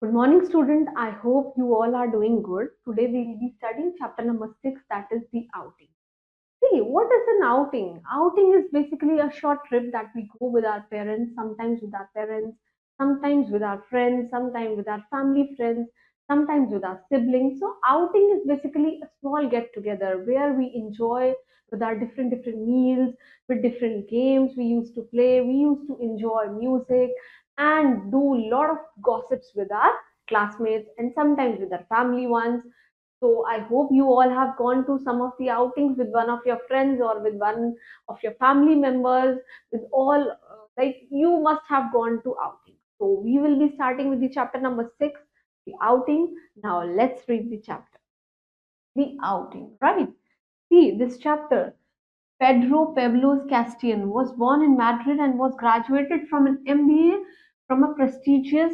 Good morning, student. I hope you all are doing good. Today we will be studying chapter number 6, that is the outing. See, what is an outing? Outing is basically a short trip that we go with our parents, sometimes with our friends, sometimes with our family friends, sometimes with our siblings. So, outing is basically a small get together where we enjoy with our different meals, with different games we used to play. We used to enjoy music and do a lot of gossips with our classmates and sometimes with our family ones. So I hope you all have gone to some of the outings with one of your friends or with one of your family members. With all, like you must have gone to outing. So we will be starting with the chapter number 6, the outing. Now let's read the chapter. The outing, right? See this chapter. Pedro Pablos Castian was born in Madrid and was graduated from an MBA from a prestigious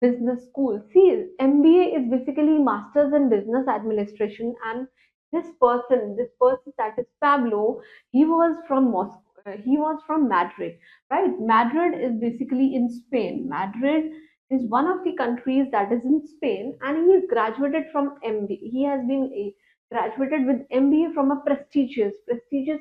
business school. See, MBA is basically Masters in Business Administration, and this person that is Pablo, he was from Moscow. He was from Madrid, right? Madrid is basically in Spain. Madrid is one of the countries that is in Spain, and he is graduated from MBA. He has been graduated with MBA from a prestigious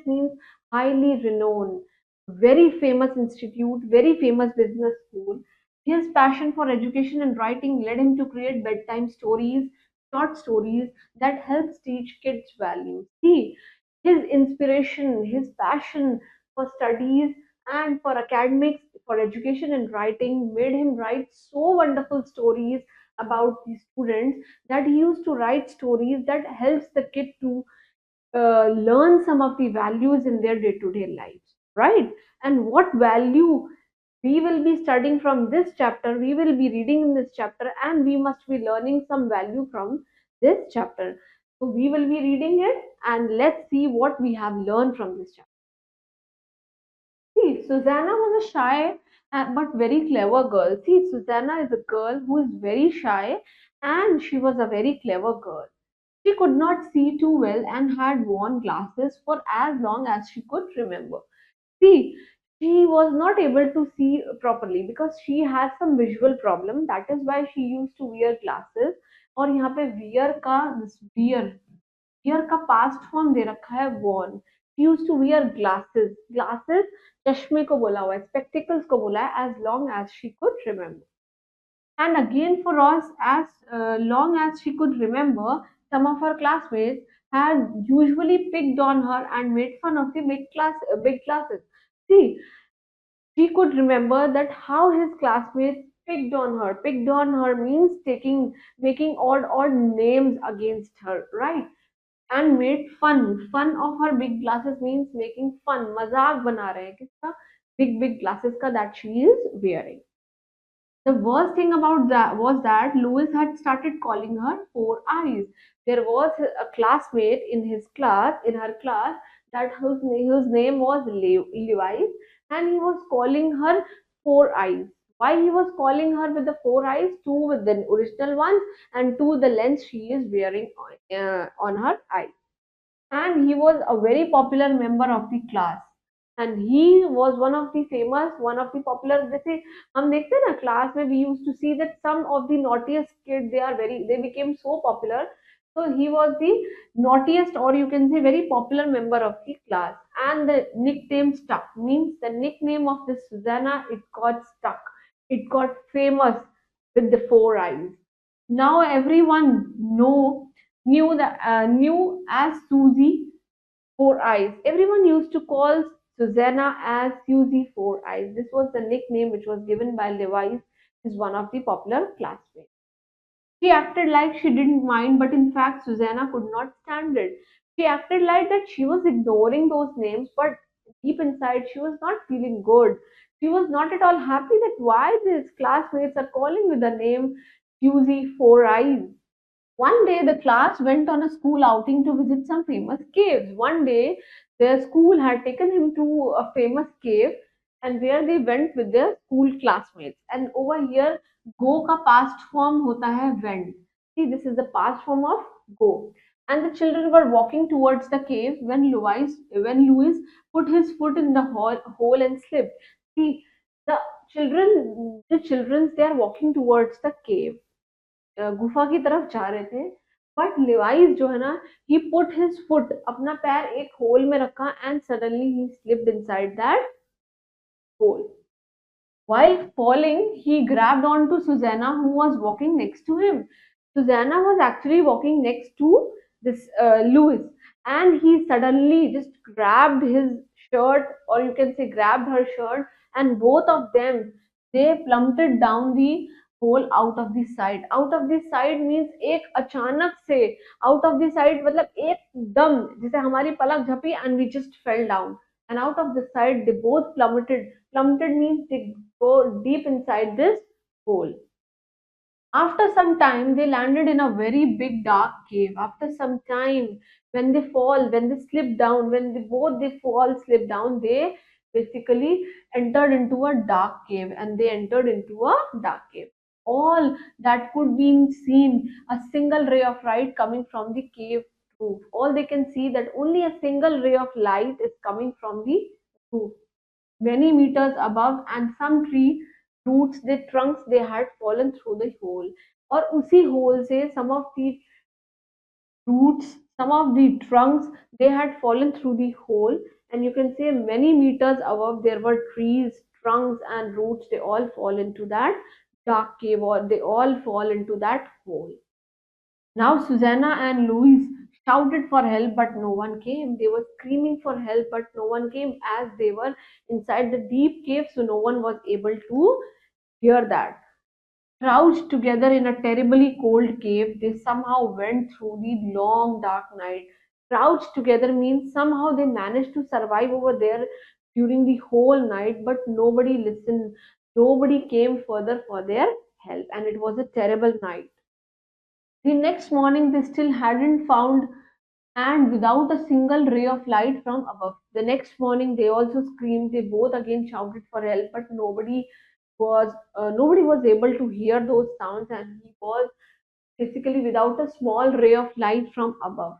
means highly renowned, very famous institute, very famous business school. His passion for education and writing led him to create bedtime stories, short stories that helps teach kids values. See, his inspiration, his passion for studies and for academics, for education and writing made him write so wonderful stories about the students, that he used to write stories that helps the kid to learn some of the values in their day-to-day lives, right? And what value we will be studying from this chapter, we will be reading in this chapter, and we must be learning some value from this chapter. So we will be reading it, and let's see what we have learned from this chapter. See, Susanna was a shy but very clever girl. See, Susanna is a girl who is very shy, and she was a very clever girl. She could not see too well and had worn glasses for as long as she could remember. See, she was not able to see properly because she has some visual problem. That is why she used to wear glasses. और यहाँ पे wear का past form दे रखा है worn. She used to wear glasses चश्मे को बोला हुआ है, spectacles को बोला है, as long as she could remember. And again, for us, as long as she could remember, some of her classmates had usually picked on her and made fun of the big classes. See, she could remember that how his classmates picked on her. Picked on her means making odd names against her, right? And made fun of her big glasses means making fun. मजाक बना रहे हैं किसका? Big glasses का that she is wearing. The worst thing about that was that Louis had started calling her Four Eyes. There was a classmate in her class, that whose name was Levi, and he was calling her Four Eyes. Why he was calling her with the four eyes? Two with the original ones, and two the lens she is wearing on her eyes. And he was a very popular member of the class, and he was one of the popular. जैसे हम देखते हैं ना class में, we used to see that some of the naughtiest kids, they became so popular. So he was the naughtiest, or you can say very popular member of the class, and the nickname stuck. Means the nickname of this Susanna, it got stuck, it got famous with the four eyes. Now everyone knew as Susie Four Eyes. Everyone used to call Susanna as Susie Four Eyes. This was the nickname which was given by Levi, who's one of the popular classmates. She acted like she didn't mind, but in fact, Susanna could not stand it. She acted like that she was ignoring those names, but deep inside, she was not feeling good. She was not at all happy that why these classmates are calling with the name Susie Four Eyes. One day, the class went on a school outing to visit some famous caves. One day, their school had taken him to a famous cave, and where they went with their school classmates. And over here, go ka past form hota hai went. See, this is the past form of go. And the children were walking towards the cave when Louis put his foot in the hole and slipped. See, the the children, they are walking towards the cave, गुफा की तरफ जा रहे थे, but Levi's जो है ना, ही put his foot, अपना पैर एक होल में रखा, and suddenly he slipped inside that hole. While falling, he grabbed onto Susanna, who was walking next to him. Susanna was actually walking next to this Louis, and he suddenly just grabbed his shirt, or you can say grabbed her shirt, and both of them, they plummeted down the hole out of the side. Out of the side means एक अचानक से, out of the side मतलब एकदम जैसे हमारी पलक झपी, and we just fell down. And out of the side, they both plummeted. Plummeted means they go deep inside this hole. After some time, they landed in a very big dark cave. After some time, when they fall, when they slip down, when they fall, slip down, they basically entered into a dark cave, and they entered into a dark cave. All that could be seen, a single ray of light coming from the cave roof. All they can see that only a single ray of light is coming from the roof many meters above, and some tree roots, their trunks, they had fallen through the hole. और उसी hole से some of the roots, some of the trunks, they had fallen through the hole, and you can say many meters above there were trees, trunks and roots, they all fall into that dark cave, or they all fall into that hole. Now Susanna and Louis shouted for help, but no one came. They were screaming for help, but no one came, as they were inside the deep cave, so no one was able to hear that. Crouched together in a terribly cold cave, they somehow went through the long dark night. Crouched together means somehow they managed to survive over there during the whole night, but nobody listened. Nobody came further for their help, and it was a terrible night. The next morning, they still hadn't found, and without a single ray of light from above. The next morning, they also screamed. They both again shouted for help, but nobody was able to hear those sounds, and he was basically without a small ray of light from above.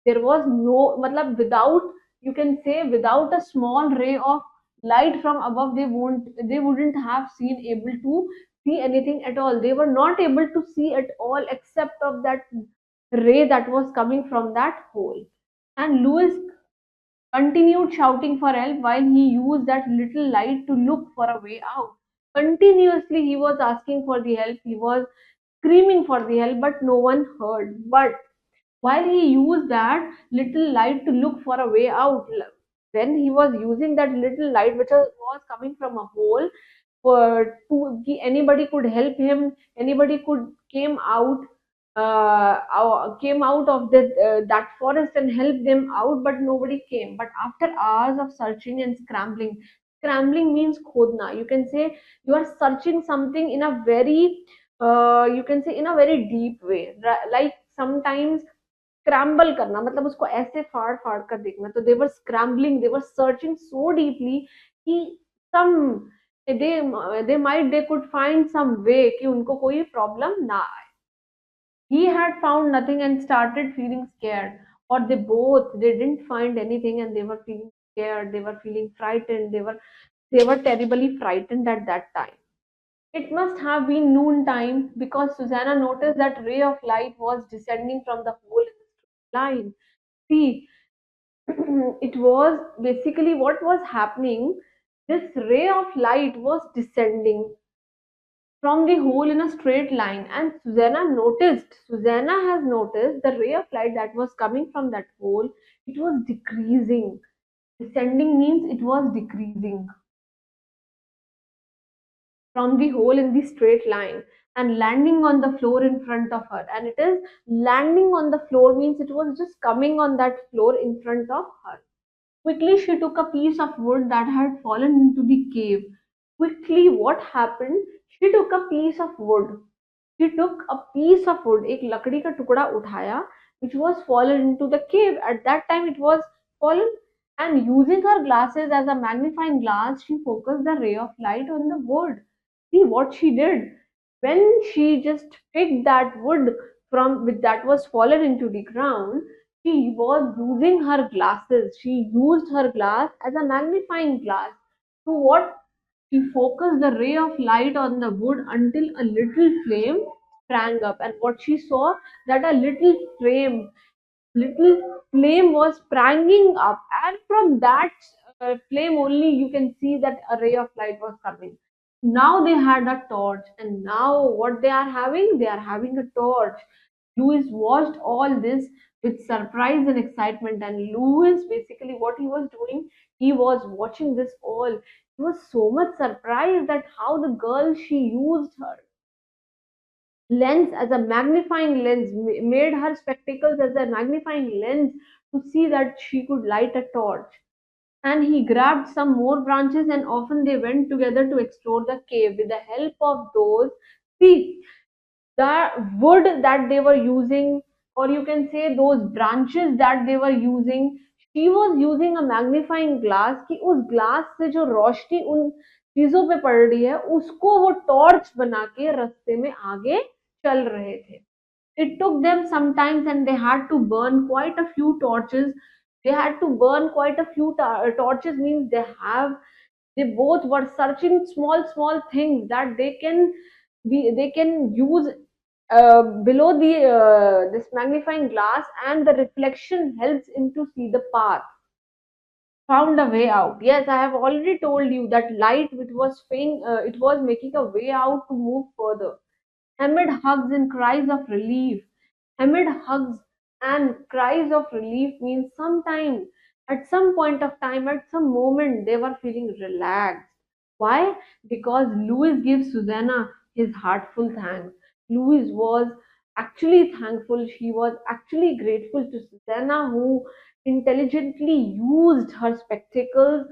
There was no, matlab, without, you can say, without a small ray of light from above, they wouldn't have seen able to see anything at all. They were not able to see at all except of that ray that was coming from that hole. And Lewis continued shouting for help while he used that little light to look for a way out. Continuously, he was asking for the help, he was screaming for the help, but no one heard. But while he used that little light to look for a way out, when he was using that little light which was coming from a hole, anybody could help him, anybody could came out of that forest and helped them out, but nobody came. But after hours of searching and scrambling means khodna, you can say you are searching something in a very you can say in a very deep way, like sometimes scramble करना मतलब उसको ऐसे फाड़ फाड़ कर देखना. तो they were scrambling, they were searching so deeply कि some they might they could find some way कि उनको कोई प्रॉब्लम ना आए. He had found nothing and started feeling scared. Or they didn't find anything and they were feeling scared. They were feeling frightened. They were terribly frightened at that time. It must have been noon time because Susanna noticed that ray of light was descending from the hole in the line. See, it was basically what was happening. This ray of light was descending from the hole in a straight line, and Susanna has noticed the ray of light that was coming from that hole, it was decreasing. Descending means it was decreasing from the hole in the straight line and landing on the floor in front of her. And it is landing on the floor means it was just coming on that floor in front of her. Quickly, she took a piece of wood that had fallen into the cave. Quickly, what happened? She took a piece of wood. She took a piece of wood, एक लकड़ी का टुकड़ा उठाया, which was fallen into the cave. At that time, it was fallen, and using her glasses as a magnifying glass, she focused the ray of light on the wood. See what she did. When she just picked that wood from which that was fallen into the ground, she was using her glasses. She used her glass as a magnifying glass. So what? She focused the ray of light on the wood until a little flame sprang up, and what she saw, that a little flame was spranging up, and from that flame only you can see that a ray of light was coming. Now they had a torch, and now what they are having, they are having a torch. Lewis watched all this with surprise and excitement, and Lewis basically what he was doing, he was watching this all. He was so much surprised that how the girl, she used her lens as a magnifying lens, made her spectacles as a magnifying lens to see that she could light a torch. And he grabbed some more branches, and often they went together to explore the cave with the help of those. See, the wood that they were using, or you can say those branches that they were using, she was using a magnifying glass कि उस glass से जो रोशनी उन चीजों पे पड़ रही है उसको वो टॉर्च बना के रास्ते में आगे चल रहे थे. It took them some time, and they had to burn quite a few torches. They had to burn quite a few torches, means they both were searching small things that they can use below the this magnifying glass, and the reflection helps him to see the path. Found a way out. Yes, I have already told you that light, it was making a way out to move further. Amid hugs and cries of relief. Amid hugs and cries of relief means sometime, at some point of time, at some moment, they were feeling relaxed. Why? Because Louis gives Susanna his heartful thanks. Louis was actually thankful. She was actually grateful to Susanna, who intelligently used her spectacles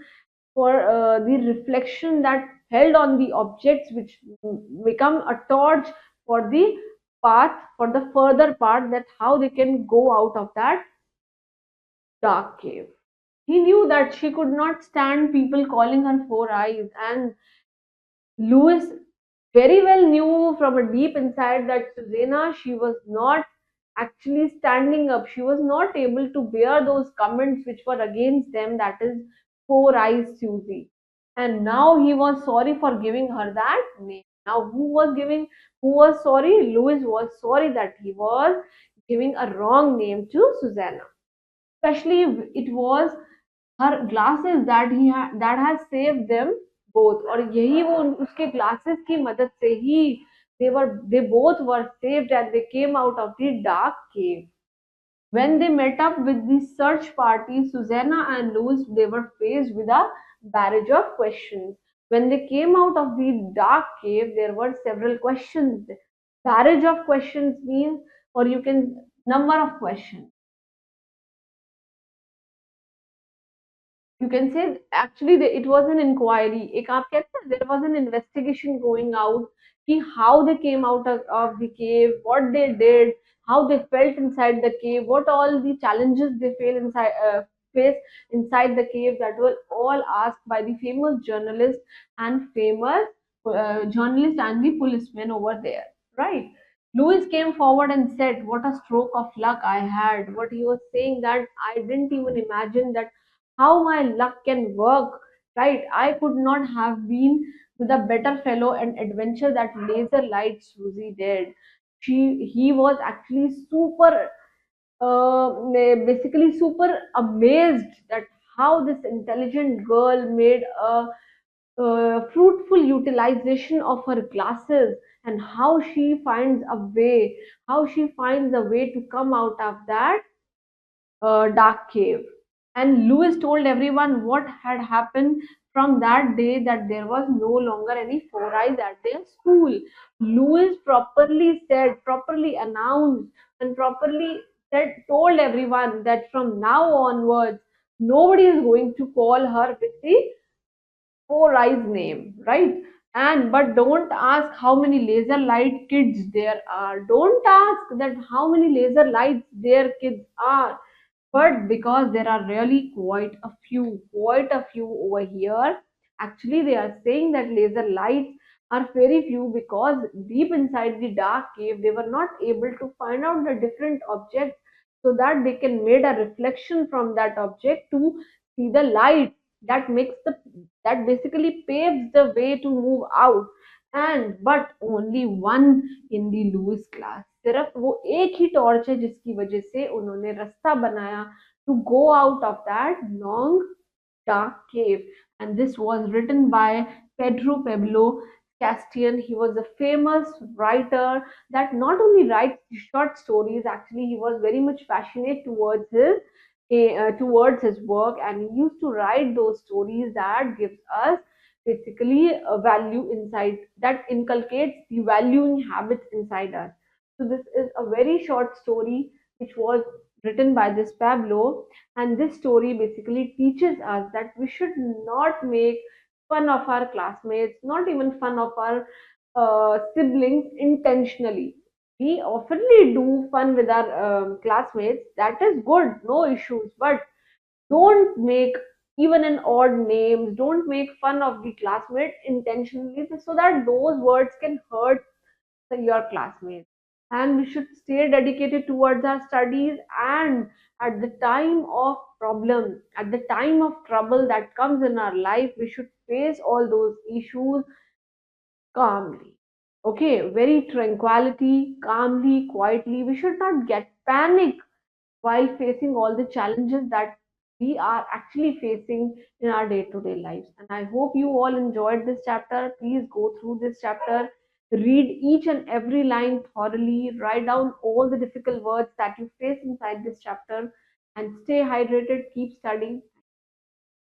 for the reflection that held on the objects, which become a torch for the path, for the further part, that how they can go out of that dark cave. He knew that she could not stand people calling her four eyes, and Louis very well knew from a deep inside that Susanna, she was not actually standing up. She was not able to bear those comments which were against them, that is, four eyes Susie. And now he was sorry for giving her that name. Now, who was sorry? Louis was sorry that he was giving a wrong name to Susanna. Especially if it was her glasses that has saved them both, और यही वो उसके glasses की मदद से ही they both were saved, and they came out of the dark cave. When they met up with the search party, Susanna and Louis, they were faced with a barrage of questions. When they came out of the dark cave, there were several questions. Barrage of questions means, or you can, number of questions. You can say actually it was an inquiry. एक आप कहते हैं there was an investigation going out कि how they came out of the cave, what they did, how they felt inside the cave, what all the challenges they face inside the cave, that were all asked by the famous journalist and the policeman over there, right? Louis came forward and said, "What a stroke of luck I had." What he was saying, that I didn't even imagine that how my luck can work, right? I could not have been with a better fellow and adventure that laser light Susie did. He was actually basically super amazed that how this intelligent girl made a fruitful utilization of her glasses, and how she finds a way to come out of that dark cave. And Lewis told everyone what had happened from that day, that there was no longer any four eyes at their school. Lewis properly announced, and told everyone that from now onwards, nobody is going to call her with the four eyes name, right? And but don't ask how many laser light kids there are. Don't ask that how many laser lights their kids are, but because there are really quite a few over here. Actually, they are saying that laser lights are very few, because deep inside the dark cave they were not able to find out the different objects, so that they can made a reflection from that object to see the light that makes the that basically paves the way to move out. And but only one in the Louis class, सिर्फ वो एक ही torch है जिसकी वजह से उन्होंने रास्ता बनाया to go out of that long dark cave. And this was written by Pedro Pablo Castian. He was a famous writer that not only writes short stories, actually he was very much passionate towards his work, and he used to write those stories that gives us basically a value inside, that inculcates the valuing habits inside us. So this is a very short story which was written by this Pablo, and this story basically teaches us that we should not make fun of our classmates, not even fun of our siblings intentionally. We oftenly do fun with our classmates. That is good, no issues. But don't make even an odd names. Don't make fun of the classmate intentionally, so that those words can hurt your classmates. And we should stay dedicated towards our studies, and at the time of problem, at the time of trouble that comes in our life, we should face all those issues calmly. Okay, very tranquility, calmly, quietly. We should not get panic while facing all the challenges that we are actually facing in our day-to-day lives. And I hope you all enjoyed this chapter. Please go through this chapter, read each and every line thoroughly, write down all the difficult words that you face inside this chapter, and stay hydrated, keep studying.